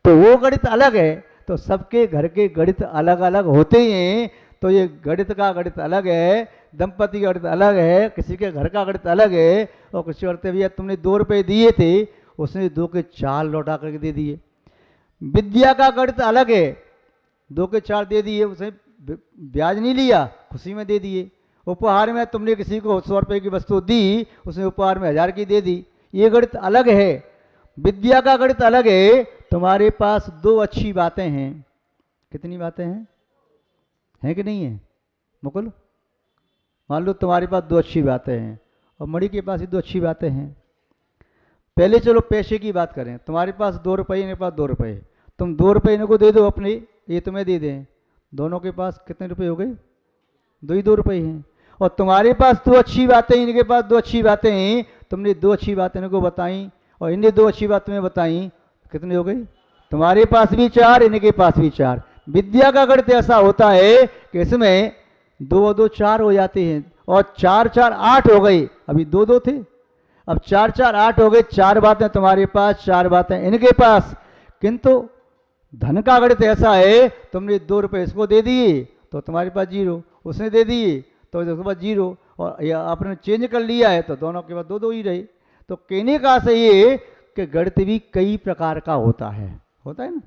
तो वो गणित अलग है, तो सबके घर के गणित अलग अलग होते ही हैं। तो ये गणित का गणित अलग है, दंपति का गणित अलग है, किसी के घर का गणित अलग है। और किसी करते भैया तुमने 2 रुपये दिए थे, उसने 2 के 4 लौटा करके दे दिए। विद्या का गणित अलग है, 2 के 4 दे दिए, उसने ब्याज नहीं लिया, खुशी में दे दिए। उपहार में तुमने किसी को 100 रुपये की वस्तु दी, उसने उपहार में 1000 की दे दी, ये गणित अलग है। विद्या का गणित अलग है। तुम्हारे पास 2 अच्छी बातें हैं, कितनी बातें हैं कि नहीं है मुकुल? मान लो तुम्हारे पास 2 अच्छी बातें हैं और मणि के पास भी 2 अच्छी बातें हैं। पहले चलो पैसे की बात करें। तुम्हारे पास 2 रुपये, इनके पास 2 रुपये, तुम 2 रुपये इनको दे दो अपने, ये तुम्हें दे दें, दोनों के पास कितने रुपये हो गए? 2 रुपये हैं। और तुम्हारे पास 2 अच्छी बातें, इनके पास 2 अच्छी बातें हैं, तुमने 2 अच्छी बातें इनको बताई और इनने 2 अच्छी बातें तुम्हें बताई, कितने हो गई? तुम्हारे पास भी 4, इनके पास भी 4। विद्या का गणित ऐसा होता है कि इसमें 2 और 2 4 हो जाते हैं और 4 4 8 हो गई। अभी 2 2 थे, अब 4 4 8 हो गए। 4 बातें तुम्हारे पास, 4 बातें इनके पास। किंतु धन का गणित ऐसा है, तुमने 2 रुपये इसको दे दिए तो तुम्हारे पास 0, उसने दे दिए तो उसके पास 0, और या आपने चेंज कर लिया है तो दोनों के पास 2 2 ही रहे। तो कहने का से ये कि गणित भी कई प्रकार का होता है ना।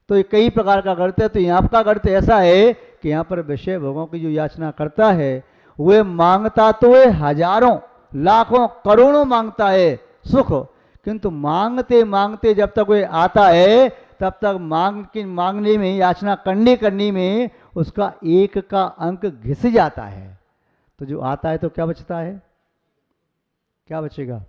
तो ये कई प्रकार का गणित है। तो यहाँ का गणित ऐसा है कि यहाँ पर विषय भोगों की जो याचना करता है, वे मांगता तो है हजारों लाखों करोड़ों मांगता है सुख, किंतु मांगते मांगते जब तक वे आता है तब तक मांगने में, याचना करने में उसका 1 का अंक घिस जाता है। तो जो आता है तो क्या बचता है? क्या बचेगा?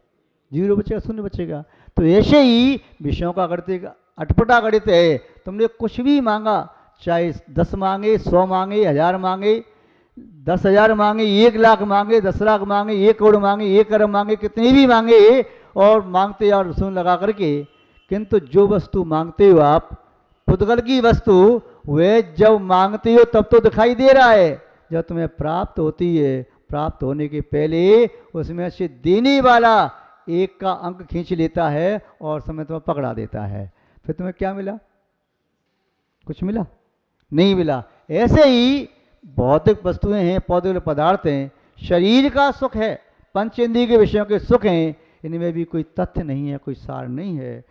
0 बचेगा, 0 बचेगा। तो ऐसे ही विषयों का गणित अटपटा गणित है। तुमने कुछ भी मांगा, चाहे 10 मांगे, 100 मांगे, 1000 मांगे, 10,000 मांगे, 1 लाख मांगे, 10 लाख मांगे, 1 करोड़ मांगे, 1 अरब मांगे, कितनी भी मांगे और मांगते और रसूल लगा करके, किंतु जो वस्तु मांगते हो आप, पुद्गल की वस्तु, वे जब मांगते हो तब तो दिखाई दे रहा है, जब तुम्हें प्राप्त होती है, प्राप्त होने के पहले उसमें से देने वाला 1 का अंक खींच लेता है और समय तुम्हें पकड़ा देता है। फिर तुम्हें क्या मिला? कुछ मिला नहीं मिला। ऐसे ही भौतिक वस्तुएं हैं, पौधे पदार्थ हैं, शरीर का सुख है, पंचेंद्रिय के विषयों के सुख हैं, इनमें भी कोई तथ्य नहीं है, कोई सार नहीं है।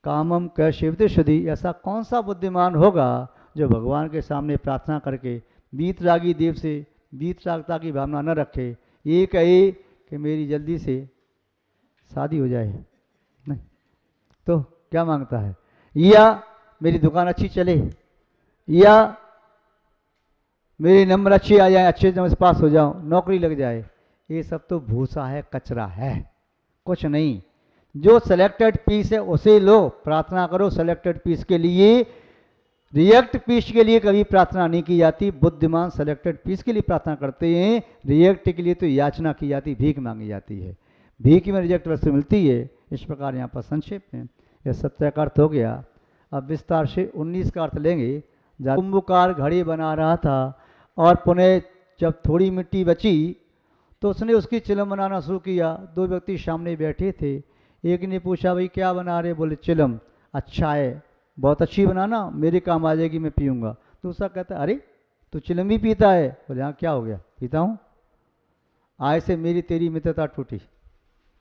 कामम क शिवते शुद्धि, ऐसा कौन सा बुद्धिमान होगा जो भगवान के सामने प्रार्थना करके वीतरागी देव से वीतरागता की भावना न रखे, ये कहे कि मेरी जल्दी से शादी हो जाए, नहीं तो क्या मांगता है? या मेरी दुकान अच्छी चले, या मेरे नंबर अच्छे आ जाए, अच्छे नंबर से पास हो जाऊं, नौकरी लग जाए। ये सब तो भूसा है, कचरा है, कुछ नहीं। जो सिलेक्टेड पीस है उसे लो, प्रार्थना करो सिलेक्टेड पीस के लिए। रिएक्ट पीस के लिए कभी प्रार्थना नहीं की जाती। बुद्धिमान सिलेक्टेड पीस के लिए प्रार्थना करते हैं, रिएक्ट के लिए तो याचना की जाती, भीख मांगी जाती है, भीख में रिजेक्ट वस्तु मिलती है। इस प्रकार यहाँ पर संक्षेप में यह 17 का अर्थ हो गया। अब विस्तार से 19 का अर्थ लेंगे। कुंभकार घड़ी बना रहा था और पुनः जब थोड़ी मिट्टी बची तो उसने उसकी चिलम बनाना शुरू किया। 2 व्यक्ति सामने बैठे थे। एक ने पूछा, भाई क्या बना रहे? बोले चिलम। अच्छा है, बहुत अच्छी बनाना, मेरे काम आ जाएगी, मैं पीऊँगा। दूसरा कहता, अरे तू चिलम भी पीता है? बोले हाँ, क्या हो गया, पीता हूँ। आज से मेरी तेरी मित्रता टूटी।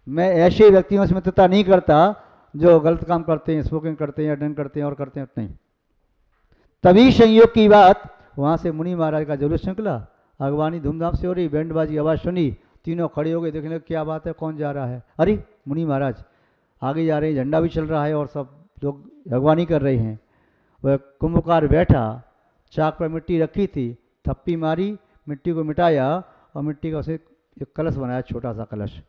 मैं ऐसे व्यक्तियों से मित्रता नहीं करता जो गलत काम करते हैं, स्मोकिंग करते हैं, ड्रिंक करते हैं और करते हैं नहीं। तभी संयोग की बात, वहाँ से मुनि महाराज का जुलूस निकला, अगवानी धूमधाम से हो रही, बैंडबाजी आवाज़ सुनी, तीनों खड़े हो गए, देखने लगे क्या बात है, कौन जा रहा है? अरे मुनि महाराज आगे जा रहे हैं, झंडा भी चल रहा है और सब लोग अगवानी कर रहे हैं। वह कुंभकार बैठा, चाक पर मिट्टी रखी थी, थप्पी मारी, मिट्टी को मिटाया और मिट्टी का उसे एक कलश बनाया, छोटा सा कलश।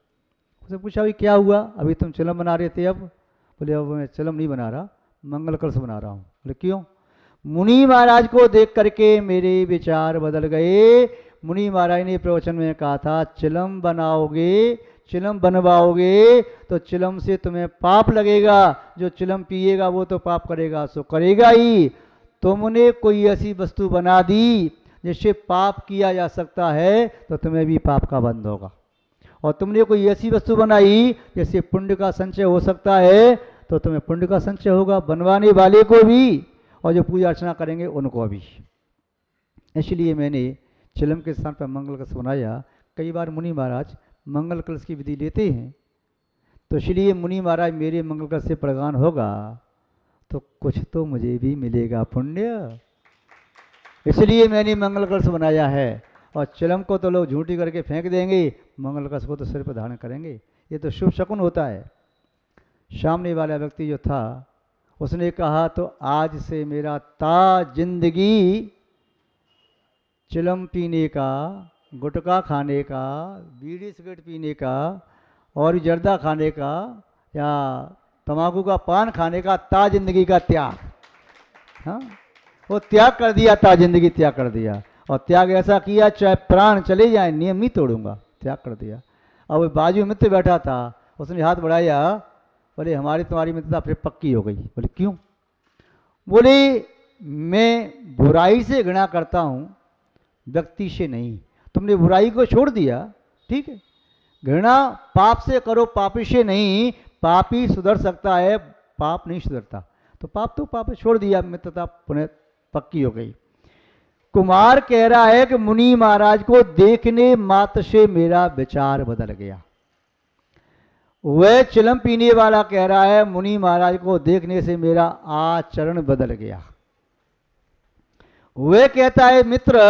उसे पूछा, भाई क्या हुआ, अभी तुम चिलम बना रहे थे, अब? बोले अब मैं चिलम नहीं बना रहा, मंगल कलश बना रहा हूँ। बोले क्यों? मुनि महाराज को देख करके मेरे विचार बदल गए। मुनि महाराज ने प्रवचन में कहा था, चिलम बनाओगे, चिलम बनवाओगे तो चिलम से तुम्हें पाप लगेगा, जो चिलम पिएगा वो तो पाप करेगा, सो करेगा ही। तुमने कोई ऐसी वस्तु बना दी जिससे पाप किया जा सकता है तो तुम्हें भी पाप का बंध होगा। और तुमने कोई ऐसी वस्तु बनाई जिससे पुण्य का संचय हो सकता है तो तुम्हें पुण्य का संचय होगा, बनवाने वाले को भी और जो पूजा अर्चना करेंगे उनको भी। इसलिए मैंने चिलम के स्थान पर मंगल कलश बनाया। कई बार मुनि महाराज मंगल कलश की विधि लेते हैं, तो इसलिए मुनि महाराज मेरे मंगल कलश से प्रगान होगा तो कुछ तो मुझे भी मिलेगा पुण्य, इसलिए मैंने मंगल कलश बनाया है। और चिलम को तो लोग झूठी करके फेंक देंगे, मंगल कलश को तो सिर पर धारण करेंगे। ये तो शुभ शकुन होता है। सामने वाला व्यक्ति जो था उसने कहा तो आज से मेरा ता जिंदगी चिलम पीने का, गुटखा खाने का, बीड़ी सिगरेट पीने का और जर्दा खाने का या तंबाकू का पान खाने का, ता जिंदगी का त्याग। हाँ, वो त्याग कर दिया, ता जिंदगी त्याग कर दिया। और त्याग ऐसा किया चाहे प्राण चले जाए नियम नहीं तोड़ूंगा, त्याग कर दिया। और वो बाजू मित्र बैठा था, उसने हाथ बढ़ाया, बोले हमारी तुम्हारी मित्रता फिर पक्की हो गई। बोले क्यों? बोले मैं बुराई से घृणा करता हूँ, व्यक्ति से नहीं। तुमने बुराई को छोड़ दिया, ठीक है। घृणा पाप से करो, पापी से नहीं। पापी सुधर सकता है, पाप नहीं सुधरता। तो पाप छोड़ दिया, मित्रता पुनः पक्की हो गई। कुमार कह रहा है कि मुनि महाराज को देखने मात्र से मेरा विचार बदल गया। वह चिलम पीने वाला कह रहा है मुनि महाराज को देखने से मेरा आचरण बदल गया। वह कहता है मित्र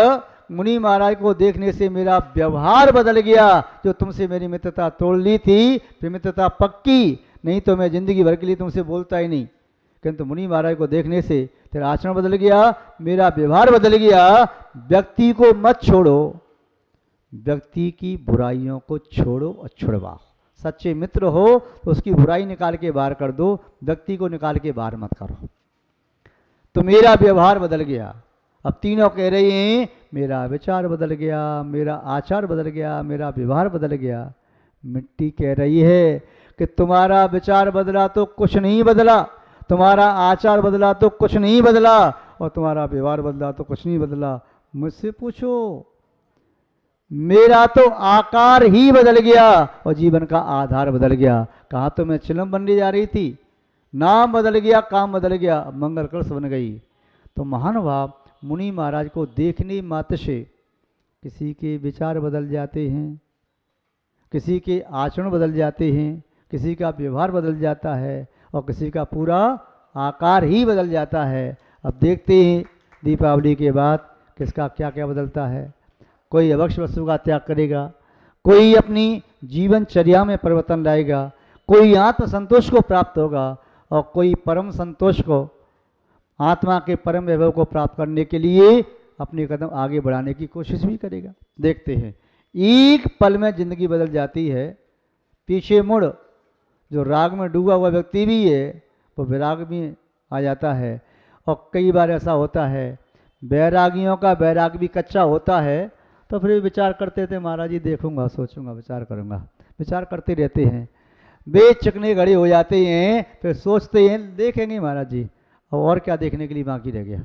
मुनि महाराज को देखने से मेरा व्यवहार बदल गया। जो तुमसे मेरी मित्रता तोड़ ली थी, फिर मित्रता पक्की, नहीं तो मैं जिंदगी भर के लिए तुमसे बोलता ही नहीं। किंतु मुनि महाराज को देखने से तेरा आचरण बदल गया, मेरा व्यवहार बदल गया। व्यक्ति को मत छोड़ो, व्यक्ति की बुराइयों को छोड़ो और छुड़वाओ। सच्चे मित्र हो तो उसकी बुराई निकाल के बाहर कर दो, व्यक्ति को निकाल के बाहर मत करो। तो मेरा व्यवहार बदल गया। अब तीनों कह रहे हैं मेरा विचार बदल गया, मेरा आचार बदल गया, मेरा व्यवहार बदल गया। मिट्टी कह रही है कि तुम्हारा विचार बदला तो कुछ नहीं बदला, तुम्हारा आचार बदला तो कुछ नहीं बदला, और तुम्हारा व्यवहार बदला तो कुछ नहीं बदला। मुझसे पूछो, मेरा तो आकार ही बदल गया और जीवन का आधार बदल गया। कहा तो मैं चिलम बनने जा रही थी, नाम बदल गया, काम बदल गया, मंगल कलश बन गई। तो महानुभाव मुनि महाराज को देखने मात्र से किसी के विचार बदल जाते हैं, किसी के आचरण बदल जाते हैं, किसी का व्यवहार बदल जाता है और किसी का पूरा आकार ही बदल जाता है। अब देखते हैं दीपावली के बाद किसका क्या क्या बदलता है। कोई अवश्य वस्तु का त्याग करेगा, कोई अपनी जीवनचर्या में परिवर्तन लाएगा, कोई आत्म संतोष को प्राप्त होगा और कोई परम संतोष को, आत्मा के परम वैभव को प्राप्त करने के लिए अपने कदम आगे बढ़ाने की कोशिश भी करेगा। देखते हैं, एक पल में जिंदगी बदल जाती है। पीछे मुड़ जो राग में डूबा हुआ व्यक्ति भी है वो विराग में आ जाता है। और कई बार ऐसा होता है बैरागियों का बैराग भी कच्चा होता है, तो फिर विचार करते थे महाराज जी देखूंगा, सोचूंगा, विचार करूंगा, विचार करते रहते हैं। बेचकने घड़े हो जाते हैं, फिर सोचते हैं देखेंगे महाराज जी, और क्या देखने के लिए बाकी रह गया।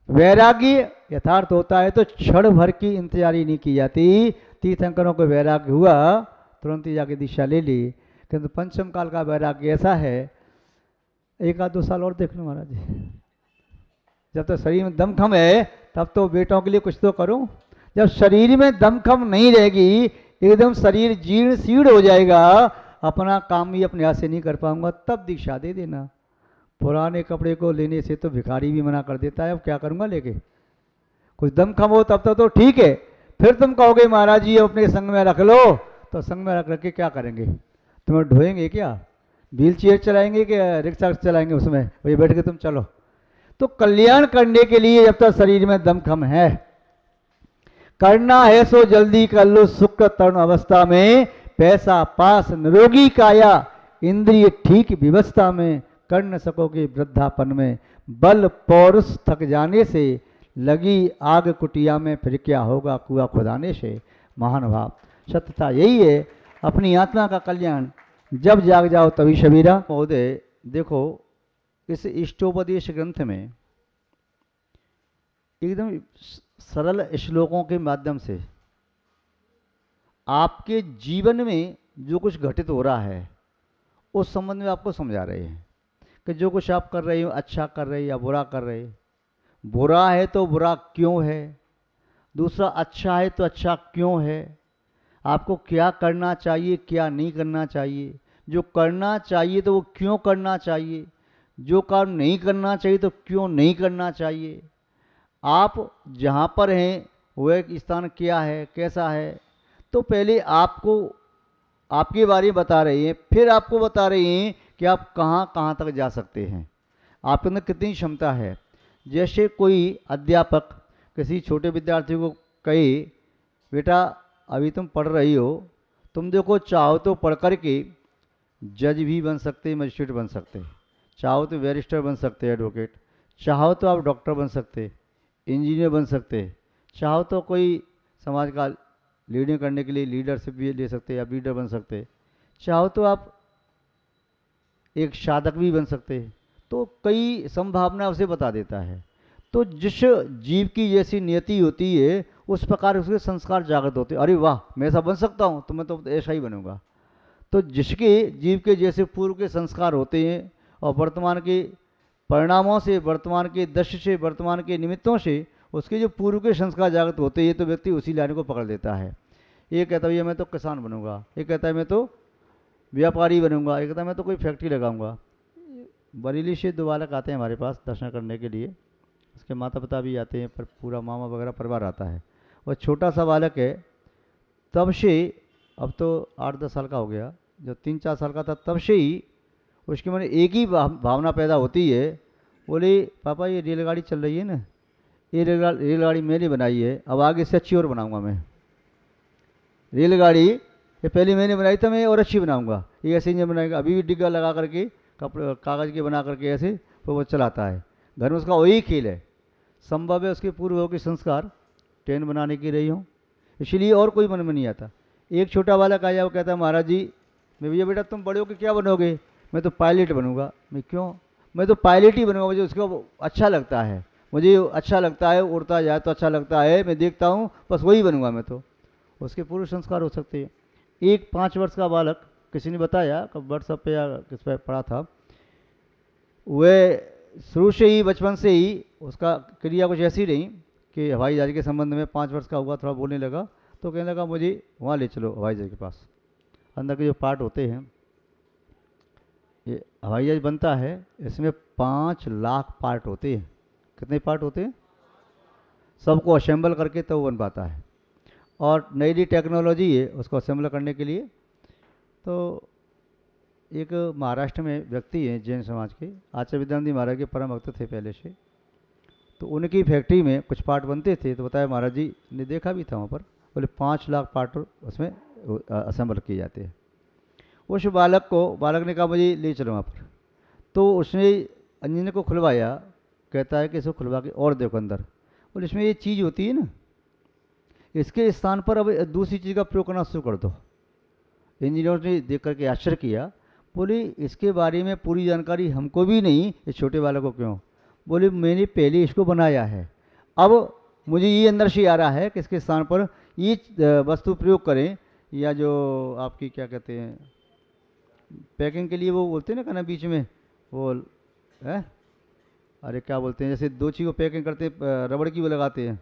वैरागी यथार्थ होता है तो क्षण भर की इंतजारी नहीं की जाती। तीर्थंकरों को वैराग्य हुआ, तुरंत ही जाके दिशा ले ली। किंतु पंचम काल का वैराग्य ऐसा है, एक आध 2 साल और देख लो महाराज जी। जब तक शरीर में दमखम है तब तो बेटों के लिए कुछ तो करो। जब शरीर में दमखम नहीं रहेगी, एकदम शरीर जीर्ण शीर्ण हो जाएगा, अपना काम भी अपने हाथ से नहीं कर पाऊंगा, तब दीक्षा दे देना। पुराने कपड़े को लेने से तो भिखारी भी मना कर देता है, अब क्या करूंगा लेके। कुछ दमखम हो तब तक तो ठीक है, फिर तुम कहोगे महाराज जी अपने संग में रख लो, तो संग में रख के क्या करेंगे? तुम्हें ढोएंगे क्या? व्हील चेयर चलाएंगे कि रिक्शा चलाएंगे, उसमें वही बैठ के तुम चलो। तो कल्याण करने के लिए जब तक शरीर में दमखम है, करना है सो जल्दी कर लो सुख तरुण अवस्था में, पैसा पास निरोगी काया, इंद्रिय ठीक व्यवस्था में, कर न सकोगे वृद्धापन में। बल पौरुष थक जाने से, लगी आग कुटिया में, फिर क्या होगा कुआ खुदाने से। महानुभाव सत्यता यही है, अपनी आत्मा का कल्याण जब जाग जाओ तभी शबीरा। महोदय देखो, इस इष्टोपदेश ग्रंथ में एकदम सरल श्लोकों के माध्यम से आपके जीवन में जो कुछ घटित हो रहा है उस संबंध में आपको समझा रहे हैं कि जो कुछ आप कर रहे हो अच्छा कर रहे या बुरा कर रहे, बुरा है तो बुरा क्यों है, दूसरा अच्छा है तो अच्छा क्यों है, आपको क्या करना चाहिए क्या नहीं करना चाहिए, जो करना चाहिए तो वो क्यों करना चाहिए, जो काम नहीं करना चाहिए तो क्यों नहीं करना चाहिए, आप जहाँ पर हैं वह स्थान क्या है कैसा है। तो पहले आपको आपके बारे में बता रही हैं, फिर आपको बता रही हैं कि आप कहाँ कहाँ तक जा सकते हैं, आपके अंदर कितनी क्षमता है। जैसे कोई अध्यापक किसी छोटे विद्यार्थी को कहे बेटा अभी तुम पढ़ रही हो, तुम देखो चाहो तो पढ़ कर के जज भी बन सकते, मजिस्ट्रेट बन सकते, चाहो तो बैरिस्टर बन सकते, एडवोकेट, चाहो तो आप डॉक्टर बन सकते, इंजीनियर बन सकते, चाहो तो कोई समाज का लीडिंग करने के लिए लीडरशिप भी ले सकते आप लीडर बन सकते, चाहो तो आप एक साधक भी बन सकते हैं। तो कई संभावना उसे बता देता है। तो जिस जीव की जैसी नियति होती है उस प्रकार उसके संस्कार जागृत होते हैं। अरे वाह मैं ऐसा बन सकता हूँ तो मैं तो ऐसा ही बनूंगा। तो जिसके जीव के जैसे पूर्व के संस्कार होते हैं और वर्तमान के परिणामों से, वर्तमान के दृश्य से, वर्तमान के निमित्तों से उसके जो पूर्व के संस्कार जागृत होते हैं तो व्यक्ति उसी लाइन को पकड़ लेता है। ये कहता है मैं तो किसान बनूंगा, ये कहता है मैं तो व्यापारी बनूंगा, एक कहता मैं तो कोई फैक्ट्री लगाऊंगा। बरेली से 2 बालक आते हैं हमारे पास दर्शन करने के लिए, उसके माता पिता भी आते हैं, पर पूरा मामा वगैरह परिवार आता है। और छोटा सा बालक है तब से, अब तो 8-10 साल का हो गया, जब 3-4 साल का था तब से ही उसके मन में एक ही भावना पैदा होती है, बोले पापा ये रेलगाड़ी चल रही है ना, ये रेलगाड़ी मैंने बनाई है, अब आगे से अच्छी और बनाऊंगा मैं रेलगाड़ी, ये पहले मैंने बनाई था मैं और अच्छी बनाऊंगा, ये ऐसे इंजन बनाएगा। अभी भी डिग्गा लगा करके कपड़े कागज़ के बना करके ऐसे तो वो चलाता है, घर में उसका वही खेल है। संभव है उसके पूर्वों के संस्कार ट्रेन बनाने की रही हूँ, इसलिए और कोई मन में नहीं आता। एक छोटा बालक आया, वो कहता है महाराज जी मैं भैया बेटा तुम बड़े होकर क्या बनोगे, मैं तो पायलट बनूंगा। मैं क्यों, मैं तो पायलट ही बनूंगा, मुझे उसको अच्छा लगता है, मुझे अच्छा लगता है, उड़ता जाए तो अच्छा लगता है, मैं देखता हूँ बस वही बनूंगा मैं। तो उसके पूर्व संस्कार हो सकते हैं। एक 5 वर्ष का बालक, किसी ने बताया कब व्हाट्सएप पे या किस पे पढ़ा था, वह शुरू से ही बचपन से ही उसका क्रिया कुछ ऐसी रही कि हवाई जहाज के संबंध में 5 वर्ष का हुआ थोड़ा बोलने लगा, तो कहने लगा मुझे वहाँ ले चलो हवाई जहाज के पास। अंदर के जो पार्ट होते हैं, ये हवाई जहाज बनता है इसमें 5 लाख पार्ट होते हैं। कितने पार्ट होते हैं, सबको असेंबल करके तो बन पाता है। और नई नई टेक्नोलॉजी है उसको असेंबल करने के लिए। तो एक महाराष्ट्र में व्यक्ति हैं जैन समाज के, आचार्य विद्यानंद महाराज के परम भक्त थे पहले से, तो उनकी फैक्ट्री में कुछ पार्ट बनते थे, तो बताया महाराज जी ने देखा भी था वहाँ पर, बोले 5 लाख पार्ट उसमें असेंबल किए जाते हैं। उस बालक ने कहा मुझे ले चलो वहाँ पर, तो उसने इंजन को खुलवाया, कहता है कि इसको खुलवा के और देखो अंदर, बोले इसमें ये चीज़ होती है ना, इसके स्थान पर अब दूसरी चीज़ का प्रयोग करना शुरू कर दो। इंजीनियर ने देख करके आश्चर्य किया, बोले इसके बारे में पूरी जानकारी हमको भी नहीं, इस छोटे बालक को क्यों, बोले मैंने पहले इसको बनाया है, अब मुझे ये अंदर से आ रहा है कि इसके स्थान पर ये वस्तु प्रयोग करें, या जो आपकी क्या कहते हैं पैकिंग के लिए वो बोलते हैं ना कहना बीच में वो है, अरे क्या बोलते हैं, जैसे 2 चीज़ को पैकिंग करते हैं रबड़ की वो लगाते हैं,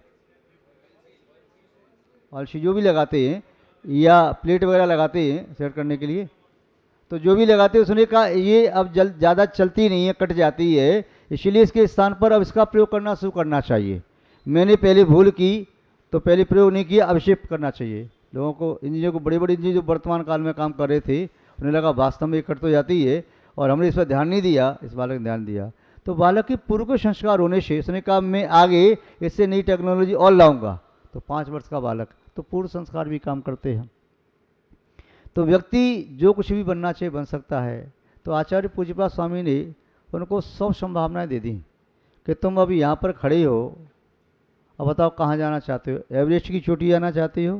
और जो भी लगाते हैं या प्लेट वगैरह लगाते हैं सेट करने के लिए, तो जो भी लगाते हैं उसने कहा ये अब ज़्यादा चलती नहीं है, कट जाती है, इसलिए इसके स्थान पर अब इसका प्रयोग करना शुरू करना चाहिए। मैंने पहले भूल की तो पहले प्रयोग नहीं किया, अभिषेक करना चाहिए लोगों को। इंजीनियर को बड़े बड़े इंजीनियर जो वर्तमान काल में काम कर रहे थे उन्हें लगा वास्तव में ये कट तो जाती है, और हमने इस पर ध्यान नहीं दिया, इस बालक ने ध्यान दिया। तो बालक के पूर्व के संस्कार होने से उसने कहा मैं आगे इससे नई टेक्नोलॉजी और लाऊंगा। तो 5 वर्ष का बालक, तो पूर्व संस्कार भी काम करते हैं। तो व्यक्ति जो कुछ भी बनना चाहिए बन सकता है। तो आचार्य पूज्यपाद स्वामी ने उनको सब संभावनाएं दे दी कि तुम अभी यहाँ पर खड़े हो, अब बताओ कहाँ जाना चाहते हो, एवरेस्ट की चोटी जाना चाहते हो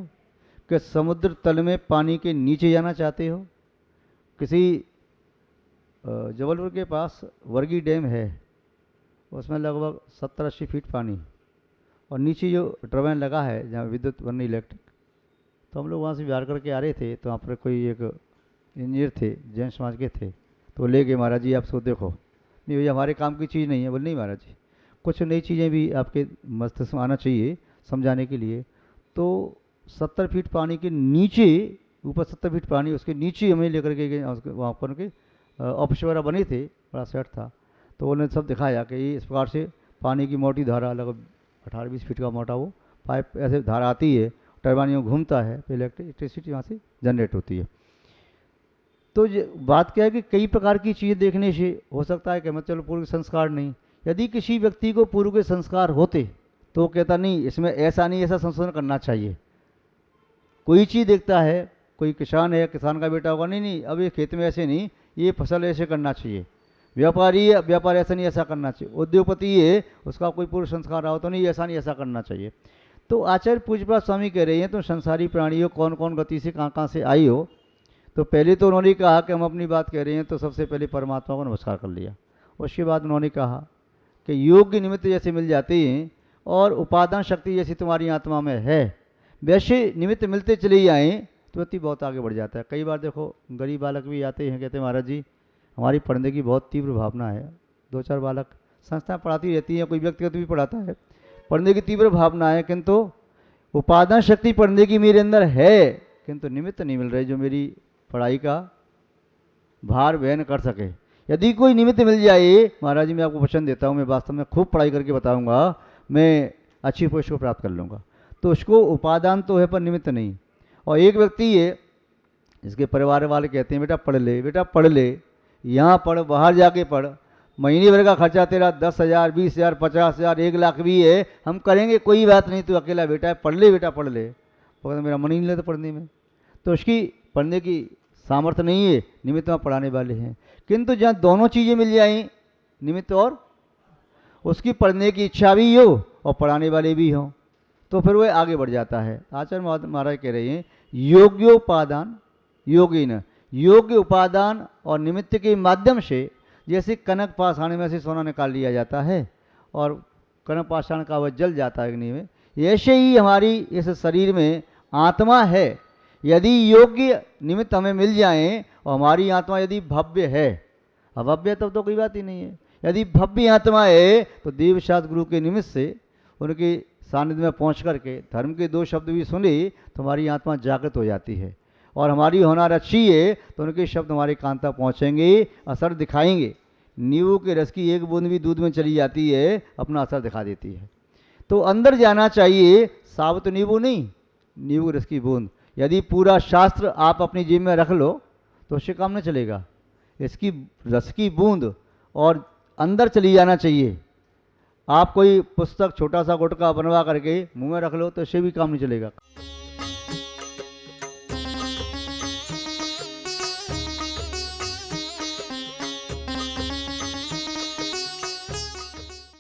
कि समुद्र तल में पानी के नीचे जाना चाहते हो। किसी जबलपुर के पास वर्गी डैम है, उसमें लगभग 70-80 फीट पानी, और नीचे जो टर्बाइन लगा है जहाँ विद्युत बन रही इलेक्ट्रिक। तो हम लोग वहाँ से बिहार करके आ रहे थे, तो वहाँ पर कोई एक इंजीनियर थे, जैन समाज के थे, तो ले गए महाराज जी आप इसको देखो। नहीं भैया हमारे काम की चीज़ नहीं है। बोले नहीं महाराज जी, कुछ नई चीज़ें भी आपके मस्तिष्क में आना चाहिए समझाने के लिए। तो 70 फीट पानी के नीचे, ऊपर 70 फीट पानी, उसके नीचे हमें लेकर के गए। वहाँ पर उनके ऑफिस वगैरह बने थे, बड़ा सेट था। तो उन्होंने सब दिखाया कि इस प्रकार से पानी की मोटी धारा, लगभग 18-20 फीट का मोटा वो पाइप ऐसे धारा आती है, टरबाइन यूँ घूमता है, फिर इलेक्ट्रिसिटी वहाँ से जनरेट होती है। तो बात क्या है कि कई प्रकार की चीज़ें देखने से हो सकता है कि मतलब चलो पूर्व के संस्कार नहीं, यदि किसी व्यक्ति को पूर्व के संस्कार होते तो वो कहता नहीं इसमें ऐसा नहीं, ऐसा संशोधन करना चाहिए। कोई चीज़ देखता है, कोई किसान है, किसान का बेटा होगा, नहीं नहीं अब ये खेत में ऐसे नहीं, ये फसल ऐसे करना चाहिए। व्यापारी है, व्यापार ऐसा नहीं ऐसा करना चाहिए। उद्योगपति है, उसका कोई पूर्व संस्कार रहा हो तो नहीं ऐसा नहीं ऐसा करना चाहिए। तो आचार्य पूज्यपाद स्वामी कह रहे हैं तो संसारी प्राणियों कौन कौन गति से कहाँ कहाँ से आई हो। तो पहले तो उन्होंने कहा कि हम अपनी बात कह रहे हैं, तो सबसे पहले परमात्मा को नमस्कार कर लिया। उसके बाद उन्होंने कहा कि योग्य निमित्त जैसे मिल जाते हैं और उपादान शक्ति जैसी तुम्हारी आत्मा में है, वैसे निमित्त मिलते चले जाएँ तो व्यक्ति बहुत आगे बढ़ जाता है। कई बार देखो गरीब बालक भी आते हैं, कहते हैं महाराज जी हमारी पढ़ने की बहुत तीव्र भावना है। 2-4 बालक संस्था पढ़ाती रहती हैं, कोई व्यक्तिगत भी पढ़ाता है, पढ़ने की तीव्र भावना है, किंतु उपादान शक्ति पढ़ने की मेरे अंदर है, किंतु निमित्त नहीं मिल रहे जो मेरी पढ़ाई का भार वहन कर सके। यदि कोई निमित्त मिल जाए, महाराज जी मैं आपको वचन देता हूँ, मैं वास्तव में खूब पढ़ाई करके बताऊँगा, मैं अच्छी पोस्ट को प्राप्त कर लूँगा। तो उसको उपादान तो है पर निमित्त नहीं। और एक व्यक्ति है जिसके परिवार वाले कहते हैं बेटा पढ़ ले, बेटा पढ़ ले, यहाँ पढ़, बाहर जाके पढ़, महीने भर का खर्चा तेरा 10,000, 20,000, 50,000, 1 लाख भी है, हम करेंगे, कोई बात नहीं, तू अकेला बेटा है, पढ़ ले बेटा पढ़ ले। तो मेरा मन ही नहीं लगता पढ़ने में, तो उसकी पढ़ने की सामर्थ्य नहीं है, निमित्त में पढ़ाने वाले हैं। किंतु जहाँ दोनों चीज़ें मिल जाएं, निमित्त और उसकी पढ़ने की इच्छा भी हो और पढ़ाने वाले भी हों, तो फिर वह आगे बढ़ जाता है। आचार्य महाराज कह रहे हैं योग्योपादान योगिन, योग्य उपादान और निमित्त के माध्यम से, जैसे कनक पाषाण में से सोना निकाल लिया जाता है और कनक पाषाण का वह जल जाता है अग्नि में, ऐसे ही हमारी इस शरीर में आत्मा है। यदि योग्य निमित्त हमें मिल जाएं और हमारी आत्मा यदि भव्य है, अभव्य तब तो कोई बात ही नहीं है। यदि भव्य आत्मा है तो देवशास्त्र गुरु के निमित्त से उनके सानिध्य में पहुँच करके धर्म के 2 शब्द भी सुने तो हमारी आत्मा जागृत हो जाती है। और हमारी होनार अच्छी है तो उनके शब्द हमारे कान तक पहुँचेंगे, असर दिखाएंगे। नींबू के रस की 1 बूंद भी दूध में चली जाती है, अपना असर दिखा देती है। तो अंदर जाना चाहिए साबुत नींबू नहीं, नींबू रस की बूंद। यदि पूरा शास्त्र आप अपनी जेब में रख लो तो उससे काम नहीं चलेगा। इसकी रस की बूंद और अंदर चली जाना चाहिए। आप कोई पुस्तक छोटा सा गुटका बनवा करके मुंह में रख लो तो इससे भी काम नहीं चलेगा।